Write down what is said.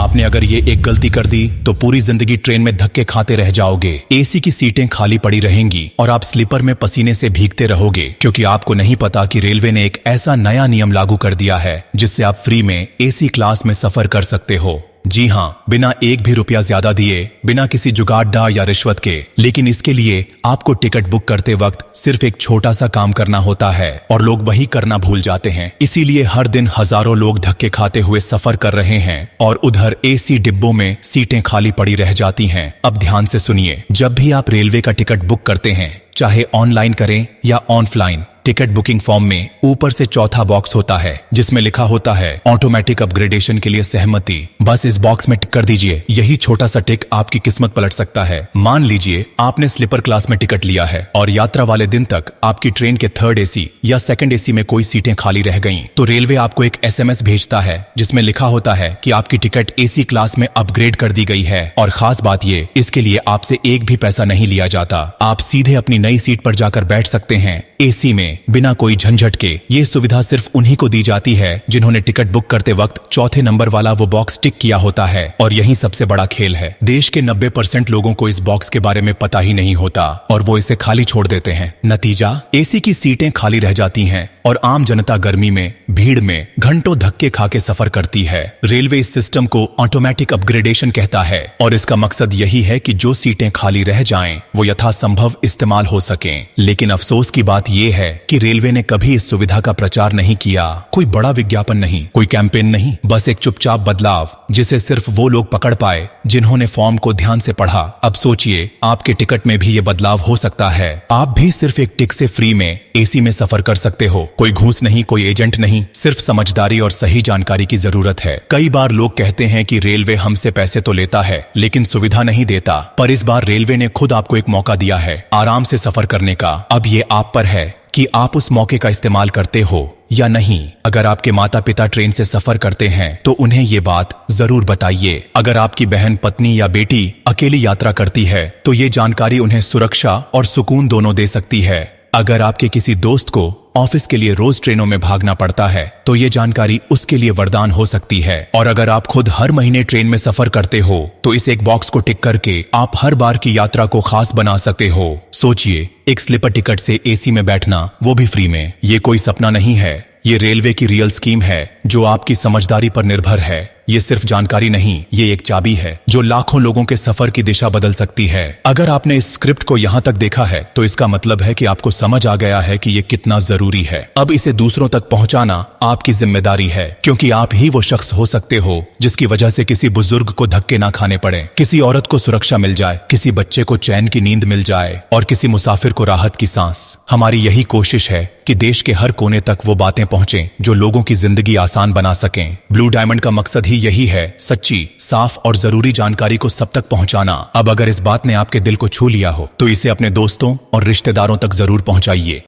आपने अगर ये एक गलती कर दी तो पूरी जिंदगी ट्रेन में धक्के खाते रह जाओगे। एसी की सीटें खाली पड़ी रहेंगी और आप स्लीपर में पसीने से भीगते रहोगे, क्योंकि आपको नहीं पता कि रेलवे ने एक ऐसा नया नियम लागू कर दिया है जिससे आप फ्री में एसी क्लास में सफर कर सकते हो। जी हाँ, बिना एक भी रुपया ज्यादा दिए, बिना किसी जुगाड़ या रिश्वत के। लेकिन इसके लिए आपको टिकट बुक करते वक्त सिर्फ एक छोटा सा काम करना होता है और लोग वही करना भूल जाते हैं। इसीलिए हर दिन हजारों लोग धक्के खाते हुए सफर कर रहे हैं और उधर एसी डिब्बों में सीटें खाली पड़ी रह जाती हैं। अब ध्यान से सुनिए, जब भी आप रेलवे का टिकट बुक करते हैं, चाहे ऑनलाइन करें या ऑफलाइन, टिकट बुकिंग फॉर्म में ऊपर से चौथा बॉक्स होता है जिसमें लिखा होता है ऑटोमेटिक अपग्रेडेशन के लिए सहमति। बस इस बॉक्स में टिक कर दीजिए। यही छोटा सा टिक आपकी किस्मत पलट सकता है। मान लीजिए आपने स्लीपर क्लास में टिकट लिया है और यात्रा वाले दिन तक आपकी ट्रेन के थर्ड एसी या सेकंड एसी में कोई सीटें खाली रह गईं, तो रेलवे आपको एक SMS भेजता है जिसमें लिखा होता है कि आपकी टिकट एसी क्लास में अपग्रेड कर दी गई है। और खास बात ये, इसके लिए आपसे एक भी पैसा नहीं लिया जाता। आप सीधे अपनी नई सीट पर जाकर बैठ सकते हैं एसी में, बिना कोई झंझट के। ये सुविधा सिर्फ उन्हीं को दी जाती है जिन्होंने टिकट बुक करते वक्त चौथे नंबर वाला वो बॉक्स टिक किया होता है। और यही सबसे बड़ा खेल है। देश के 90% लोगों को इस बॉक्स के बारे में पता ही नहीं होता और वो इसे खाली छोड़ देते हैं। नतीजा, एसी की सीटें खाली रह जाती हैं और आम जनता गर्मी में, भीड़ में घंटों धक्के खा के सफर करती है। रेलवे इस सिस्टम को ऑटोमेटिक अपग्रेडेशन कहता है और इसका मकसद यही है कि जो सीटें खाली रह जाएं, वो यथासंभव इस्तेमाल हो सकें। लेकिन अफसोस की बात यह है कि रेलवे ने कभी इस सुविधा का प्रचार नहीं किया। कोई बड़ा विज्ञापन नहीं, कोई कैंपेन नहीं, बस एक चुपचाप बदलाव जिसे सिर्फ वो लोग पकड़ पाए जिन्होंने फॉर्म को ध्यान से पढ़ा। अब सोचिए, आपके टिकट में भी ये बदलाव हो सकता है। आप भी सिर्फ एक टिक से फ्री में एसी में सफर कर सकते हो। कोई घूस नहीं, कोई एजेंट नहीं, सिर्फ समझदारी और सही जानकारी की जरूरत है। कई बार लोग कहते हैं कि रेलवे हमसे पैसे तो लेता है लेकिन सुविधा नहीं देता, पर इस बार रेलवे ने खुद आपको एक मौका दिया है आराम से सफर करने का। अब ये आप पर है कि आप उस मौके का इस्तेमाल करते हो या नहीं। अगर आपके माता पिता ट्रेन से सफर करते हैं तो उन्हें ये बात जरूर बताइए। अगर आपकी बहन, पत्नी या बेटी अकेली यात्रा करती है तो ये जानकारी उन्हें सुरक्षा और सुकून दोनों दे सकती है। अगर आपके किसी दोस्त को ऑफिस के लिए रोज ट्रेनों में भागना पड़ता है तो ये जानकारी उसके लिए वरदान हो सकती है। और अगर आप खुद हर महीने ट्रेन में सफर करते हो तो इस एक बॉक्स को टिक करके आप हर बार की यात्रा को खास बना सकते हो। सोचिए, एक स्लीपर टिकट से एसी में बैठना, वो भी फ्री में। ये कोई सपना नहीं है, ये रेलवे की रियल स्कीम है जो आपकी समझदारी पर निर्भर है। ये सिर्फ जानकारी नहीं, ये एक चाबी है जो लाखों लोगों के सफर की दिशा बदल सकती है। अगर आपने इस स्क्रिप्ट को यहाँ तक देखा है तो इसका मतलब है कि आपको समझ आ गया है कि ये कितना जरूरी है। अब इसे दूसरों तक पहुंचाना आपकी जिम्मेदारी है, क्योंकि आप ही वो शख्स हो सकते हो जिसकी वजह से किसी बुजुर्ग को धक्के ना खाने पड़े, किसी औरत को सुरक्षा मिल जाए, किसी बच्चे को चैन की नींद मिल जाए और किसी मुसाफिर को राहत की सांस। हमारी यही कोशिश है कि देश के हर कोने तक वो बातें पहुंचें जो लोगों की जिंदगी आसान बना सकें। ब्लू डायमंड का मकसद ही यही है, सच्ची, साफ और जरूरी जानकारी को सब तक पहुंचाना। अब अगर इस बात ने आपके दिल को छू लिया हो तो इसे अपने दोस्तों और रिश्तेदारों तक जरूर पहुंचाइए।